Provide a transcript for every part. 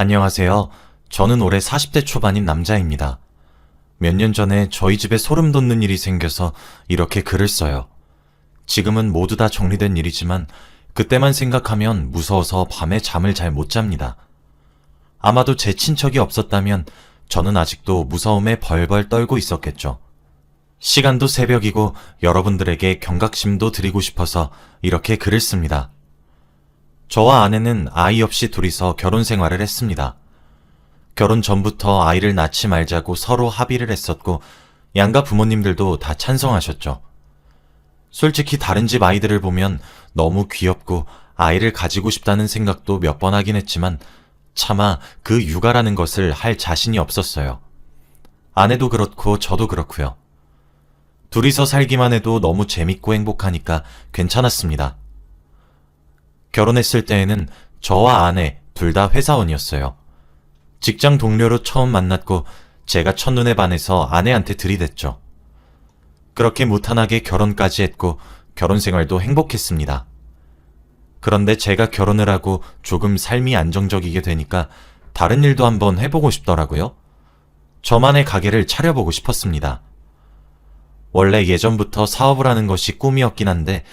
안녕하세요. 저는 올해 40대 초반인 남자입니다. 몇 년 전에 저희 집에 소름 돋는 일이 생겨서 이렇게 글을 써요. 지금은 모두 다 정리된 일이지만 그때만 생각하면 무서워서 밤에 잠을 잘 못 잡니다. 아마도 제 친척이 없었다면 저는 아직도 무서움에 벌벌 떨고 있었겠죠. 시간도 새벽이고 여러분들에게 경각심도 드리고 싶어서 이렇게 글을 씁니다. 저와 아내는 아이 없이 둘이서 결혼 생활을 했습니다. 결혼 전부터 아이를 낳지 말자고 서로 합의를 했었고 양가 부모님들도 다 찬성하셨죠. 솔직히 다른 집 아이들을 보면 너무 귀엽고 아이를 가지고 싶다는 생각도 몇 번 하긴 했지만 차마 그 육아라는 것을 할 자신이 없었어요. 아내도 그렇고 저도 그렇고요. 둘이서 살기만 해도 너무 재밌고 행복하니까 괜찮았습니다. 결혼했을 때에는 저와 아내 둘 다 회사원이었어요. 직장 동료로 처음 만났고 제가 첫눈에 반해서 아내한테 들이댔죠. 그렇게 무탄하게 결혼까지 했고 결혼 생활도 행복했습니다. 그런데 제가 결혼을 하고 조금 삶이 안정적이게 되니까 다른 일도 한번 해보고 싶더라고요. 저만의 가게를 차려보고 싶었습니다. 원래 예전부터 사업을 하는 것이 꿈이었긴 한데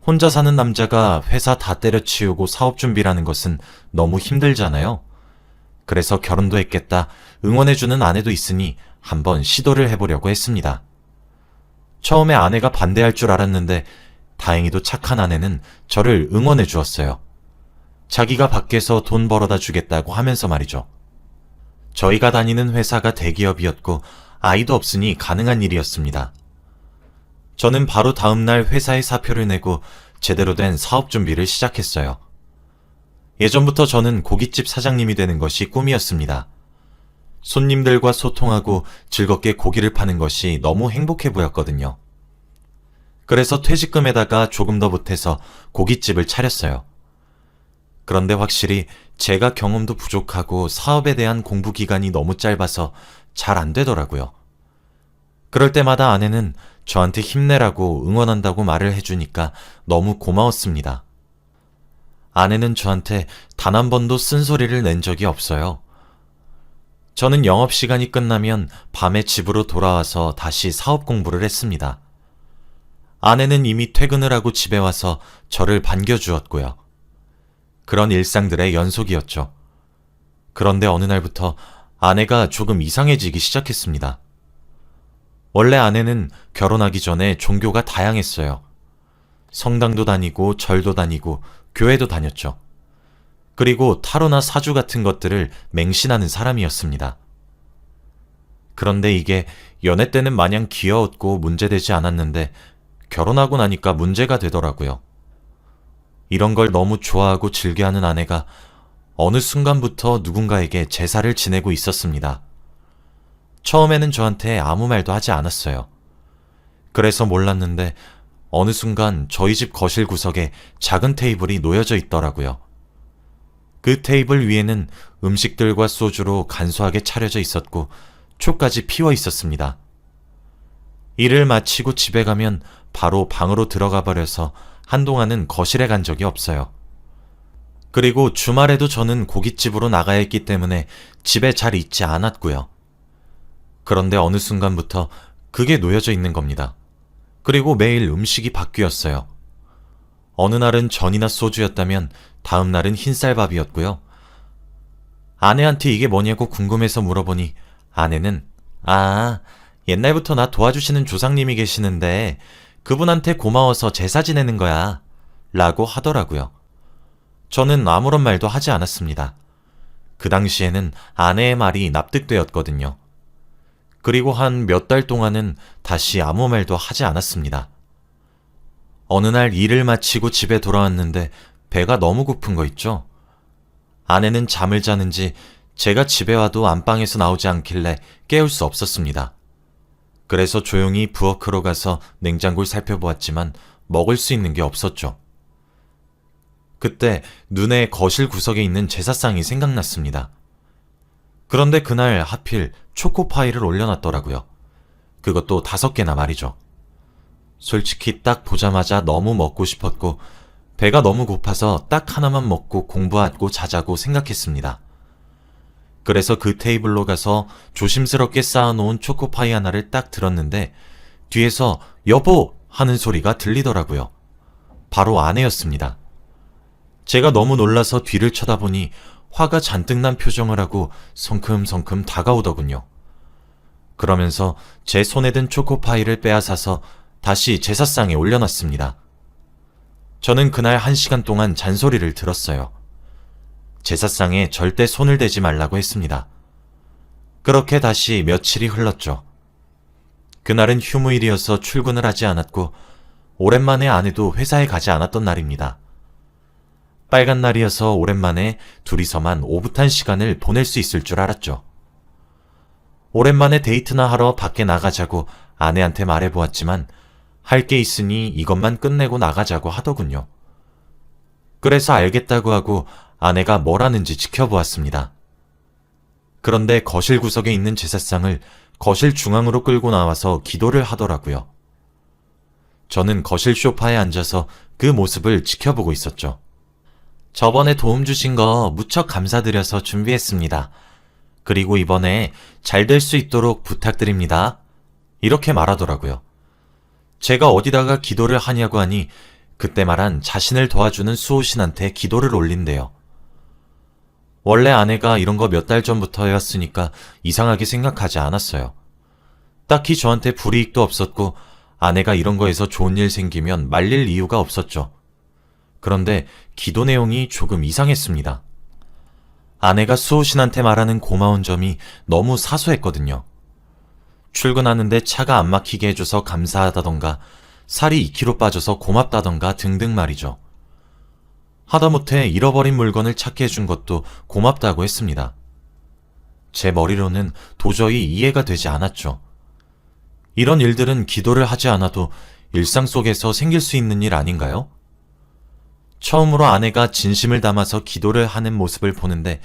혼자 사는 남자가 회사 다 때려치우고 사업 준비라는 것은 너무 힘들잖아요. 그래서 결혼도 했겠다 응원해주는 아내도 있으니 한번 시도를 해보려고 했습니다. 처음에 아내가 반대할 줄 알았는데 다행히도 착한 아내는 저를 응원해 주었어요. 자기가 밖에서 돈 벌어다 주겠다고 하면서 말이죠. 저희가 다니는 회사가 대기업이었고 아이도 없으니 가능한 일이었습니다. 저는 바로 다음날 회사에 사표를 내고 제대로 된 사업 준비를 시작했어요. 예전부터 저는 고깃집 사장님이 되는 것이 꿈이었습니다. 손님들과 소통하고 즐겁게 고기를 파는 것이 너무 행복해 보였거든요. 그래서 퇴직금에다가 조금 더 보태서 고깃집을 차렸어요. 그런데 확실히 제가 경험도 부족하고 사업에 대한 공부 기간이 너무 짧아서 잘 안 되더라고요. 그럴 때마다 아내는 저한테 힘내라고 응원한다고 말을 해주니까 너무 고마웠습니다. 아내는 저한테 단 한 번도 쓴소리를 낸 적이 없어요. 저는 영업시간이 끝나면 밤에 집으로 돌아와서 다시 사업 공부를 했습니다. 아내는 이미 퇴근을 하고 집에 와서 저를 반겨주었고요. 그런 일상들의 연속이었죠. 그런데 어느 날부터 아내가 조금 이상해지기 시작했습니다. 원래 아내는 결혼하기 전에 종교가 다양했어요. 성당도 다니고 절도 다니고 교회도 다녔죠. 그리고 타로나 사주 같은 것들을 맹신하는 사람이었습니다. 그런데 이게 연애 때는 마냥 귀여웠고 문제되지 않았는데 결혼하고 나니까 문제가 되더라고요. 이런 걸 너무 좋아하고 즐겨하는 아내가 어느 순간부터 누군가에게 제사를 지내고 있었습니다. 처음에는 저한테 아무 말도 하지 않았어요. 그래서 몰랐는데 어느 순간 저희 집 거실 구석에 작은 테이블이 놓여져 있더라고요. 그 테이블 위에는 음식들과 소주로 간소하게 차려져 있었고 촉까지 피워 있었습니다. 일을 마치고 집에 가면 바로 방으로 들어가 버려서 한동안은 거실에 간 적이 없어요. 그리고 주말에도 저는 고깃집으로 나가야 했기 때문에 집에 잘 있지 않았고요. 그런데 어느 순간부터 그게 놓여져 있는 겁니다. 그리고 매일 음식이 바뀌었어요. 어느 날은 전이나 소주였다면 다음 날은 흰쌀밥이었고요. 아내한테 이게 뭐냐고 궁금해서 물어보니 아내는 옛날부터 나 도와주시는 조상님이 계시는데 그분한테 고마워서 제사 지내는 거야 라고 하더라고요. 저는 아무런 말도 하지 않았습니다. 그 당시에는 아내의 말이 납득되었거든요. 그리고 한 몇 달 동안은 다시 아무 말도 하지 않았습니다. 어느 날 일을 마치고 집에 돌아왔는데 배가 너무 고픈 거 있죠? 아내는 잠을 자는지 제가 집에 와도 안방에서 나오지 않길래 깨울 수 없었습니다. 그래서 조용히 부엌으로 가서 냉장고를 살펴보았지만 먹을 수 있는 게 없었죠. 그때 눈에 거실 구석에 있는 제사상이 생각났습니다. 그런데 그날 하필 초코파이를 올려놨더라고요. 그것도 5개나 말이죠. 솔직히 딱 보자마자 너무 먹고 싶었고 배가 너무 고파서 딱 하나만 먹고 공부하고 자자고 생각했습니다. 그래서 그 테이블로 가서 조심스럽게 쌓아놓은 초코파이 하나를 딱 들었는데 뒤에서 여보! 하는 소리가 들리더라고요. 바로 아내였습니다. 제가 너무 놀라서 뒤를 쳐다보니 화가 잔뜩 난 표정을 하고 성큼성큼 다가오더군요. 그러면서 제 손에 든 초코파이를 빼앗아서 다시 제사상에 올려놨습니다. 저는 그날 1시간 동안 잔소리를 들었어요. 제사상에 절대 손을 대지 말라고 했습니다. 그렇게 다시 며칠이 흘렀죠. 그날은 휴무일이어서 출근을 하지 않았고 오랜만에 아내도 회사에 가지 않았던 날입니다. 빨간 날이어서 오랜만에 둘이서만 오붓한 시간을 보낼 수 있을 줄 알았죠. 오랜만에 데이트나 하러 밖에 나가자고 아내한테 말해보았지만 할 게 있으니 이것만 끝내고 나가자고 하더군요. 그래서 알겠다고 하고 아내가 뭘 하는지 지켜보았습니다. 그런데 거실 구석에 있는 제사상을 거실 중앙으로 끌고 나와서 기도를 하더라고요. 저는 거실 소파에 앉아서 그 모습을 지켜보고 있었죠. 저번에 도움 주신 거 무척 감사드려서 준비했습니다. 그리고 이번에 잘 될 수 있도록 부탁드립니다. 이렇게 말하더라고요. 제가 어디다가 기도를 하냐고 하니 그때 말한 자신을 도와주는 수호신한테 기도를 올린대요. 원래 아내가 이런 거 몇 달 전부터 해왔으니까 이상하게 생각하지 않았어요. 딱히 저한테 불이익도 없었고 아내가 이런 거에서 좋은 일 생기면 말릴 이유가 없었죠. 그런데 기도 내용이 조금 이상했습니다. 아내가 수호신한테 말하는 고마운 점이 너무 사소했거든요. 출근하는데 차가 안 막히게 해줘서 감사하다던가 살이 2kg 빠져서 고맙다던가 등등 말이죠. 하다못해 잃어버린 물건을 찾게 해준 것도 고맙다고 했습니다. 제 머리로는 도저히 이해가 되지 않았죠. 이런 일들은 기도를 하지 않아도 일상 속에서 생길 수 있는 일 아닌가요? 처음으로 아내가 진심을 담아서 기도를 하는 모습을 보는데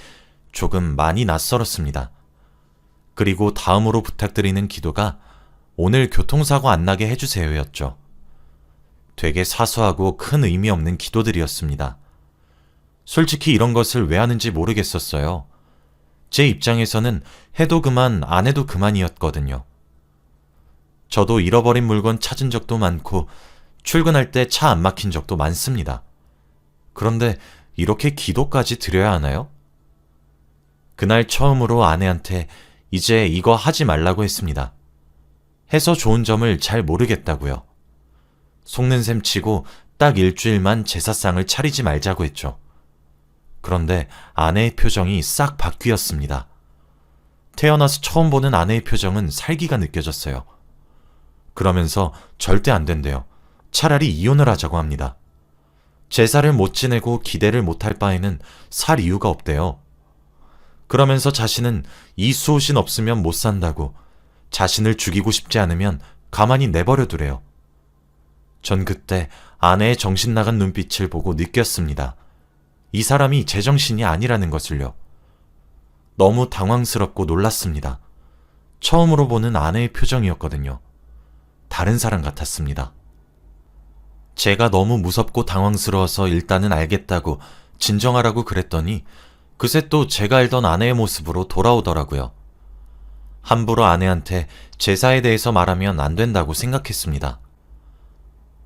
조금 많이 낯설었습니다. 그리고 다음으로 부탁드리는 기도가 오늘 교통사고 안 나게 해주세요였죠. 되게 사소하고 큰 의미 없는 기도들이었습니다. 솔직히 이런 것을 왜 하는지 모르겠었어요. 제 입장에서는 해도 그만 안 해도 그만이었거든요. 저도 잃어버린 물건 찾은 적도 많고 출근할 때 차 안 막힌 적도 많습니다. 그런데 이렇게 기도까지 드려야 하나요? 그날 처음으로 아내한테 이제 이거 하지 말라고 했습니다. 해서 좋은 점을 잘 모르겠다고요. 속는 셈 치고 딱 일주일만 제사상을 차리지 말자고 했죠. 그런데 아내의 표정이 싹 바뀌었습니다. 태어나서 처음 보는 아내의 표정은 살기가 느껴졌어요. 그러면서 절대 안 된대요. 차라리 이혼을 하자고 합니다. 제사를 못 지내고 기대를 못할 바에는 살 이유가 없대요. 그러면서 자신은 이 수호신 없으면 못 산다고, 자신을 죽이고 싶지 않으면 가만히 내버려 두래요. 전 그때 아내의 정신 나간 눈빛을 보고 느꼈습니다. 이 사람이 제정신이 아니라는 것을요. 너무 당황스럽고 놀랐습니다. 처음으로 보는 아내의 표정이었거든요. 다른 사람 같았습니다. 제가 너무 무섭고 당황스러워서 일단은 알겠다고 진정하라고 그랬더니 그새 또 제가 알던 아내의 모습으로 돌아오더라고요. 함부로 아내한테 제사에 대해서 말하면 안 된다고 생각했습니다.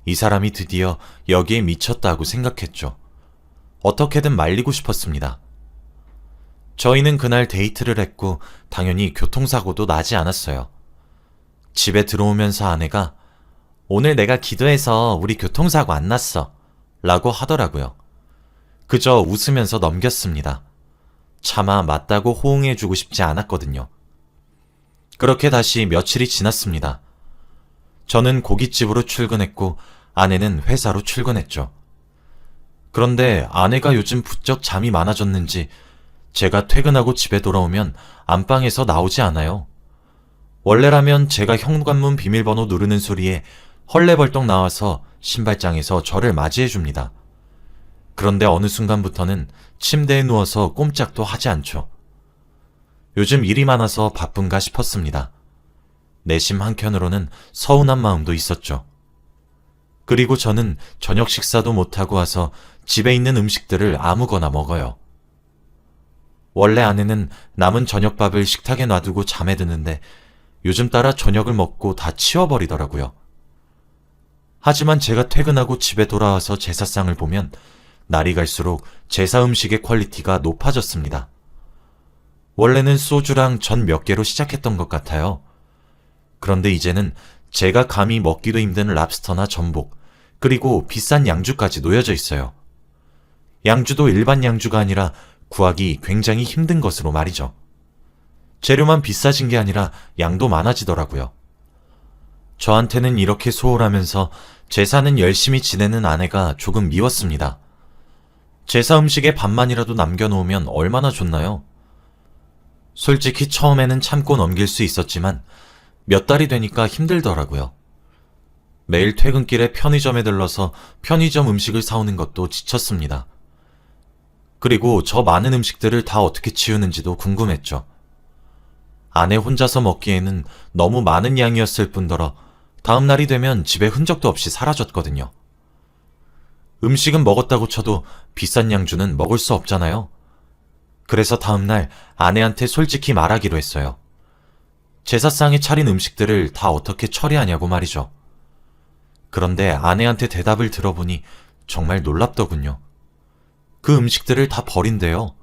이 사람이 드디어 여기에 미쳤다고 생각했죠. 어떻게든 말리고 싶었습니다. 저희는 그날 데이트를 했고 당연히 교통사고도 나지 않았어요. 집에 들어오면서 아내가 오늘 내가 기도해서 우리 교통사고 안 났어 라고 하더라고요. 그저 웃으면서 넘겼습니다. 차마 맞다고 호응해주고 싶지 않았거든요. 그렇게 다시 며칠이 지났습니다. 저는 고깃집으로 출근했고 아내는 회사로 출근했죠. 그런데 아내가 요즘 부쩍 잠이 많아졌는지 제가 퇴근하고 집에 돌아오면 안방에서 나오지 않아요. 원래라면 제가 현관문 비밀번호 누르는 소리에 헐레벌떡 나와서 신발장에서 저를 맞이해 줍니다. 그런데 어느 순간부터는 침대에 누워서 꼼짝도 하지 않죠. 요즘 일이 많아서 바쁜가 싶었습니다. 내심 한켠으로는 서운한 마음도 있었죠. 그리고 저는 저녁 식사도 못하고 와서 집에 있는 음식들을 아무거나 먹어요. 원래 아내는 남은 저녁밥을 식탁에 놔두고 잠에 드는데 요즘 따라 저녁을 먹고 다 치워버리더라고요. 하지만 제가 퇴근하고 집에 돌아와서 제사상을 보면 날이 갈수록 제사 음식의 퀄리티가 높아졌습니다. 원래는 소주랑 전 몇 개로 시작했던 것 같아요. 그런데 이제는 제가 감히 먹기도 힘든 랍스터나 전복, 그리고 비싼 양주까지 놓여져 있어요. 양주도 일반 양주가 아니라 구하기 굉장히 힘든 것으로 말이죠. 재료만 비싸진 게 아니라 양도 많아지더라고요. 저한테는 이렇게 소홀하면서 제사는 열심히 지내는 아내가 조금 미웠습니다. 제사 음식에 반만이라도 남겨놓으면 얼마나 좋나요? 솔직히 처음에는 참고 넘길 수 있었지만 몇 달이 되니까 힘들더라고요. 매일 퇴근길에 편의점에 들러서 편의점 음식을 사오는 것도 지쳤습니다. 그리고 저 많은 음식들을 다 어떻게 치우는지도 궁금했죠. 아내 혼자서 먹기에는 너무 많은 양이었을 뿐더러 다음 날이 되면 집에 흔적도 없이 사라졌거든요. 음식은 먹었다고 쳐도 비싼 양주는 먹을 수 없잖아요. 그래서 다음날 아내한테 솔직히 말하기로 했어요. 제사상에 차린 음식들을 다 어떻게 처리하냐고 말이죠. 그런데 아내한테 대답을 들어보니 정말 놀랍더군요. 그 음식들을 다 버린대요.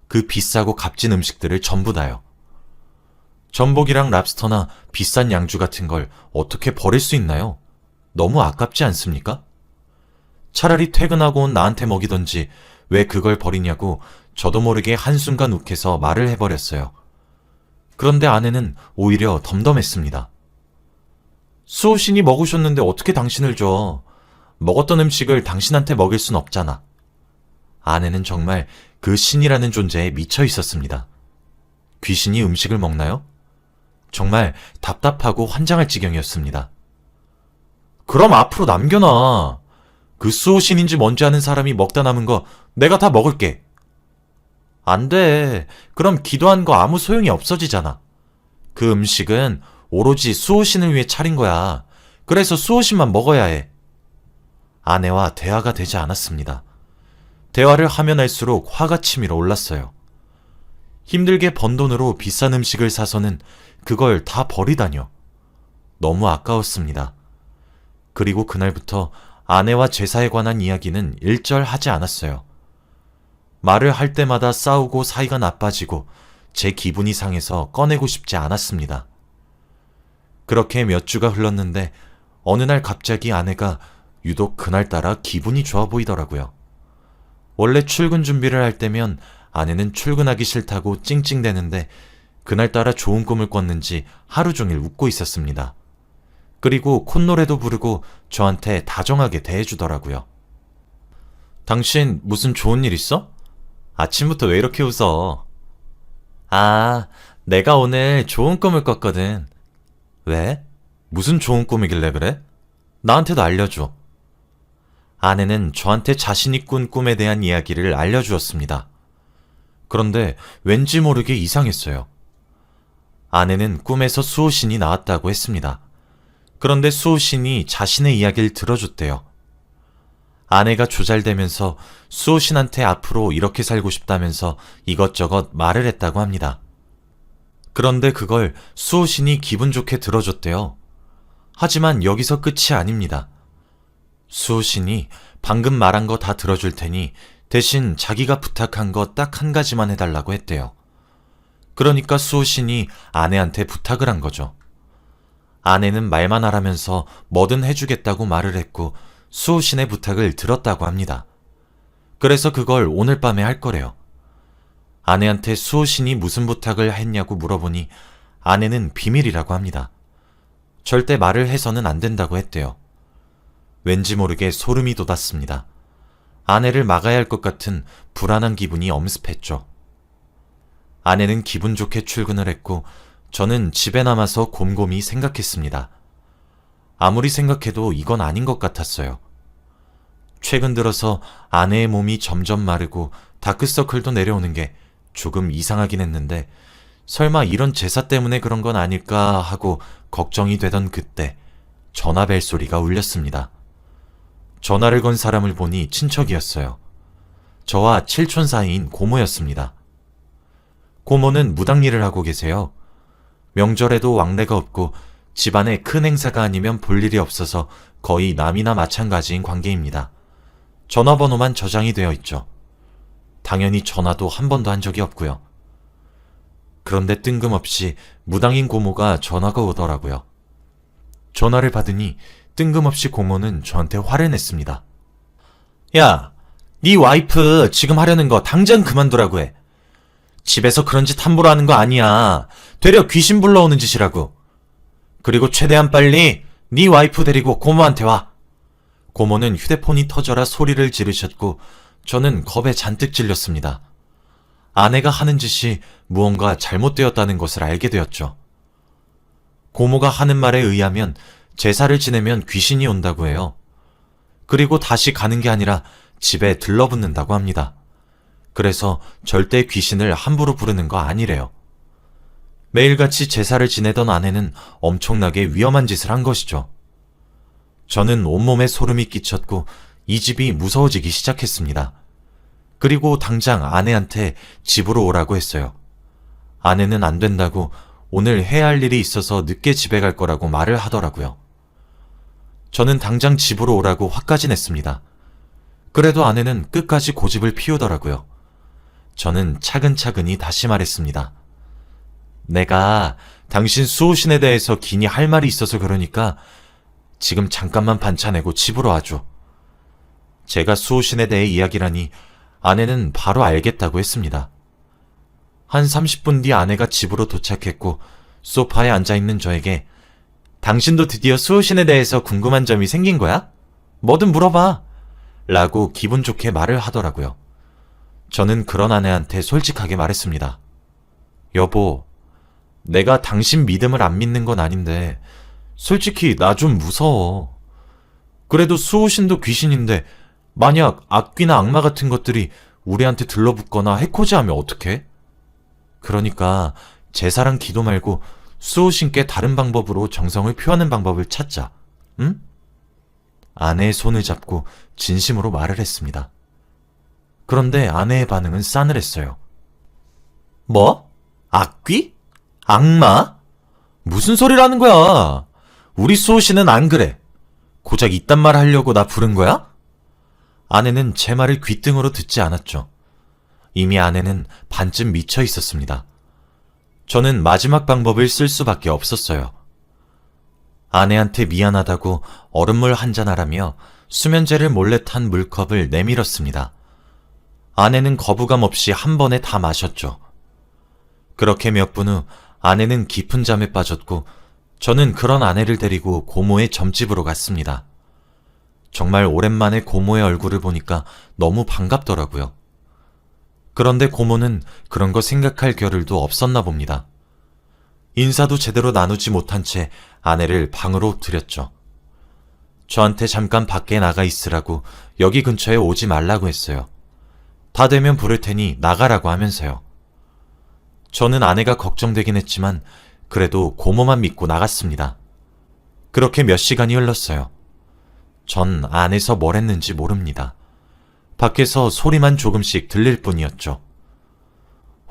그 비싸고 값진 음식들을 전부 다요. 전복이랑 랍스터나 비싼 양주 같은 걸 어떻게 버릴 수 있나요? 너무 아깝지 않습니까? 차라리 퇴근하고 온 나한테 먹이던지 왜 그걸 버리냐고 저도 모르게 한순간 욱해서 말을 해버렸어요. 그런데 아내는 오히려 덤덤했습니다. 수호신이 먹으셨는데 어떻게 당신을 줘? 먹었던 음식을 당신한테 먹일 순 없잖아. 아내는 정말 그 신이라는 존재에 미쳐 있었습니다. 귀신이 음식을 먹나요? 정말 답답하고 환장할 지경이었습니다. 그럼 앞으로 남겨놔. 그 수호신인지 뭔지 아는 사람이 먹다 남은 거 내가 다 먹을게. 안 돼. 그럼 기도한 거 아무 소용이 없어지잖아. 그 음식은 오로지 수호신을 위해 차린 거야. 그래서 수호신만 먹어야 해. 아내와 대화가 되지 않았습니다. 대화를 하면 할수록 화가 치밀어 올랐어요. 힘들게 번 돈으로 비싼 음식을 사서는 그걸 다 버리다뇨. 너무 아까웠습니다. 그리고 그날부터 아내와 제사에 관한 이야기는 일절 하지 않았어요. 말을 할 때마다 싸우고 사이가 나빠지고 제 기분이 상해서 꺼내고 싶지 않았습니다. 그렇게 몇 주가 흘렀는데 어느 날 갑자기 아내가 유독 그날따라 기분이 좋아 보이더라고요. 원래 출근 준비를 할 때면 아내는 출근하기 싫다고 찡찡대는데 그날따라 좋은 꿈을 꿨는지 하루 종일 웃고 있었습니다. 그리고 콧노래도 부르고 저한테 다정하게 대해주더라고요. 당신 무슨 좋은 일 있어? 아침부터 왜 이렇게 웃어? 아, 내가 오늘 좋은 꿈을 꿨거든. 왜? 무슨 좋은 꿈이길래 그래? 나한테도 알려줘. 아내는 저한테 자신이 꾼 꿈에 대한 이야기를 알려주었습니다. 그런데 왠지 모르게 이상했어요. 아내는 꿈에서 수호신이 나왔다고 했습니다. 그런데 수호신이 자신의 이야기를 들어줬대요. 아내가 조잘대면서 수호신한테 앞으로 이렇게 살고 싶다면서 이것저것 말을 했다고 합니다. 그런데 그걸 수호신이 기분 좋게 들어줬대요. 하지만 여기서 끝이 아닙니다. 수호신이 방금 말한 거 다 들어줄 테니 대신 자기가 부탁한 거 딱 한 가지만 해달라고 했대요. 그러니까 수호신이 아내한테 부탁을 한 거죠. 아내는 말만 하라면서 뭐든 해주겠다고 말을 했고 수호신의 부탁을 들었다고 합니다. 그래서 그걸 오늘 밤에 할 거래요. 아내한테 수호신이 무슨 부탁을 했냐고 물어보니 아내는 비밀이라고 합니다. 절대 말을 해서는 안 된다고 했대요. 왠지 모르게 소름이 돋았습니다. 아내를 막아야 할 것 같은 불안한 기분이 엄습했죠. 아내는 기분 좋게 출근을 했고 저는 집에 남아서 곰곰이 생각했습니다. 아무리 생각해도 이건 아닌 것 같았어요. 최근 들어서 아내의 몸이 점점 마르고 다크서클도 내려오는 게 조금 이상하긴 했는데 설마 이런 제사 때문에 그런 건 아닐까 하고 걱정이 되던 그때 전화벨 소리가 울렸습니다. 전화를 건 사람을 보니 친척이었어요. 저와 칠촌 사이인 고모였습니다. 고모는 무당일을 하고 계세요. 명절에도 왕래가 없고 집안에 큰 행사가 아니면 볼 일이 없어서 거의 남이나 마찬가지인 관계입니다. 전화번호만 저장이 되어 있죠. 당연히 전화도 한 번도 한 적이 없고요. 그런데 뜬금없이 무당인 고모가 전화가 오더라고요. 전화를 받으니 뜬금없이 고모는 저한테 화를 냈습니다. 야, 네 와이프 지금 하려는 거 당장 그만두라고 해. 집에서 그런 짓 함부로 하는 거 아니야. 되려 귀신 불러오는 짓이라고. 그리고 최대한 빨리 네 와이프 데리고 고모한테 와. 고모는 휴대폰이 터져라 소리를 지르셨고 저는 겁에 잔뜩 질렸습니다. 아내가 하는 짓이 무언가 잘못되었다는 것을 알게 되었죠. 고모가 하는 말에 의하면 제사를 지내면 귀신이 온다고 해요. 그리고 다시 가는 게 아니라 집에 들러붙는다고 합니다. 그래서 절대 귀신을 함부로 부르는 거 아니래요. 매일같이 제사를 지내던 아내는 엄청나게 위험한 짓을 한 것이죠. 저는 온몸에 소름이 끼쳤고 이 집이 무서워지기 시작했습니다. 그리고 당장 아내한테 집으로 오라고 했어요. 아내는 안 된다고 오늘 해야 할 일이 있어서 늦게 집에 갈 거라고 말을 하더라고요. 저는 당장 집으로 오라고 화까지 냈습니다. 그래도 아내는 끝까지 고집을 피우더라고요. 저는 차근차근히 다시 말했습니다. 내가 당신 수호신에 대해서 기니 할 말이 있어서 그러니까 지금 잠깐만 반차내고 집으로 와줘. 제가 수호신에 대해 이야기라니 아내는 바로 알겠다고 했습니다. 한 30분 뒤 아내가 집으로 도착했고 소파에 앉아있는 저에게 당신도 드디어 수호신에 대해서 궁금한 점이 생긴 거야? 뭐든 물어봐. 라고 기분 좋게 말을 하더라고요. 저는 그런 아내한테 솔직하게 말했습니다. 여보, 내가 당신 믿음을 안 믿는 건 아닌데 솔직히 나 좀 무서워. 그래도 수호신도 귀신인데 만약 악귀나 악마 같은 것들이 우리한테 들러붙거나 해코지하면 어떡해? 그러니까 제사랑 기도 말고 수호신께 다른 방법으로 정성을 표하는 방법을 찾자. 응? 아내의 손을 잡고 진심으로 말을 했습니다. 그런데 아내의 반응은 싸늘했어요. 뭐? 악귀? 악마? 무슨 소리라는 거야? 우리 수호신은 안 그래. 고작 이딴 말 하려고 나 부른 거야? 아내는 제 말을 귓등으로 듣지 않았죠. 이미 아내는 반쯤 미쳐 있었습니다. 저는 마지막 방법을 쓸 수밖에 없었어요. 아내한테 미안하다고 얼음물 한잔 하라며 수면제를 몰래 탄 물컵을 내밀었습니다. 아내는 거부감 없이 한 번에 다 마셨죠. 그렇게 몇 분 후 아내는 깊은 잠에 빠졌고 저는 그런 아내를 데리고 고모의 점집으로 갔습니다. 정말 오랜만에 고모의 얼굴을 보니까 너무 반갑더라고요. 그런데 고모는 그런 거 생각할 겨를도 없었나 봅니다. 인사도 제대로 나누지 못한 채 아내를 방으로 들였죠. 저한테 잠깐 밖에 나가 있으라고 여기 근처에 오지 말라고 했어요. 다 되면 부를 테니 나가라고 하면서요. 저는 아내가 걱정되긴 했지만 그래도 고모만 믿고 나갔습니다. 그렇게 몇 시간이 흘렀어요. 전 안에서 뭘 했는지 모릅니다. 밖에서 소리만 조금씩 들릴 뿐이었죠.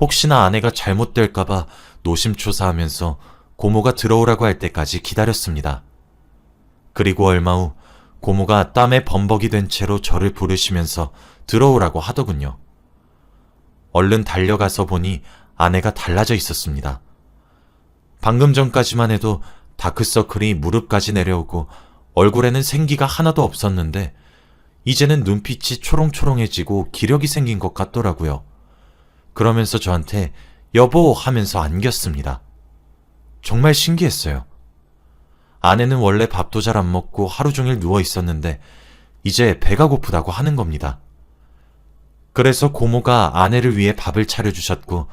혹시나 아내가 잘못될까봐 노심초사하면서 고모가 들어오라고 할 때까지 기다렸습니다. 그리고 얼마 후 고모가 땀에 범벅이 된 채로 저를 부르시면서 들어오라고 하더군요. 얼른 달려가서 보니 아내가 달라져 있었습니다. 방금 전까지만 해도 다크서클이 무릎까지 내려오고 얼굴에는 생기가 하나도 없었는데 이제는 눈빛이 초롱초롱해지고 기력이 생긴 것 같더라고요. 그러면서 저한테 여보 하면서 안겼습니다. 정말 신기했어요. 아내는 원래 밥도 잘 안 먹고 하루 종일 누워 있었는데 이제 배가 고프다고 하는 겁니다. 그래서 고모가 아내를 위해 밥을 차려주셨고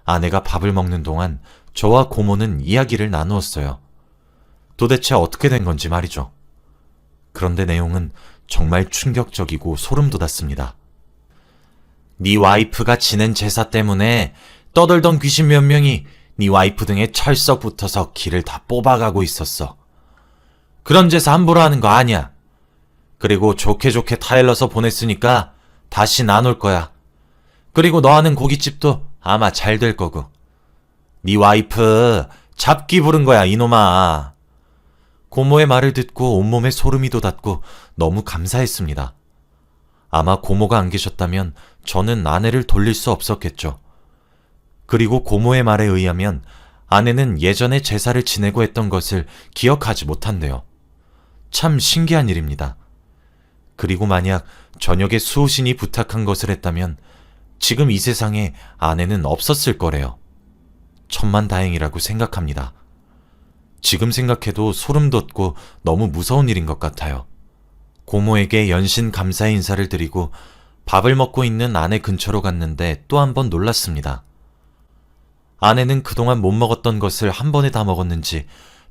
아내가 밥을 먹는 동안 저와 고모는 이야기를 나누었어요. 도대체 어떻게 된 건지 말이죠. 그런데 내용은 정말 충격적이고 소름 돋았습니다. 네 와이프가 지낸 제사 때문에 떠들던 귀신 몇 명이 네 와이프 등에 철썩 붙어서 기를 다 뽑아가고 있었어. 그런 제사 함부로 하는 거 아니야. 그리고 좋게 좋게 타일러서 보냈으니까 다시 안 올 거야. 그리고 너 하는 고깃집도 아마 잘 될 거고. 네 와이프 잡기 부른 거야, 이놈아. 고모의 말을 듣고 온몸에 소름이 돋았고 너무 감사했습니다. 아마 고모가 안 계셨다면 저는 아내를 돌릴 수 없었겠죠. 그리고 고모의 말에 의하면 아내는 예전에 제사를 지내고 했던 것을 기억하지 못한대요. 참 신기한 일입니다. 그리고 만약 저녁에 수호신이 부탁한 것을 했다면 지금 이 세상에 아내는 없었을 거래요. 천만다행이라고 생각합니다. 지금 생각해도 소름 돋고 너무 무서운 일인 것 같아요. 고모에게 연신 감사의 인사를 드리고 밥을 먹고 있는 아내 근처로 갔는데 또 한 번 놀랐습니다. 아내는 그동안 못 먹었던 것을 한 번에 다 먹었는지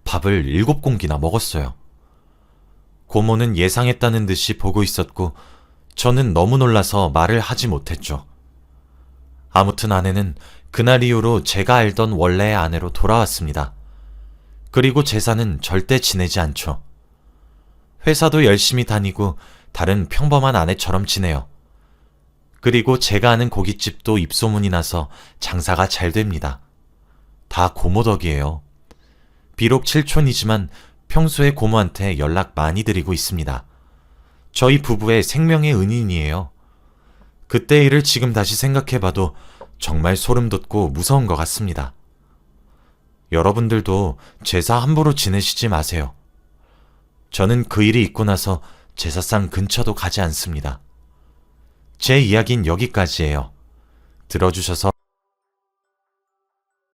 밥을 7공기나 먹었어요. 고모는 예상했다는 듯이 보고 있었고 저는 너무 놀라서 말을 하지 못했죠. 아무튼 아내는 그날 이후로 제가 알던 원래의 아내로 돌아왔습니다. 그리고 제사는 절대 지내지 않죠. 회사도 열심히 다니고 다른 평범한 아내처럼 지내요. 그리고 제가 아는 고깃집도 입소문이 나서 장사가 잘 됩니다. 다 고모 덕이에요. 비록 칠촌이지만 평소에 고모한테 연락 많이 드리고 있습니다. 저희 부부의 생명의 은인이에요. 그때 일을 지금 다시 생각해봐도 정말 소름 돋고 무서운 것 같습니다. 여러분들도 제사 함부로 지내시지 마세요. 저는 그 일이 있고 나서 제사상 근처도 가지 않습니다. 제 이야기는 여기까지예요. 들어주셔서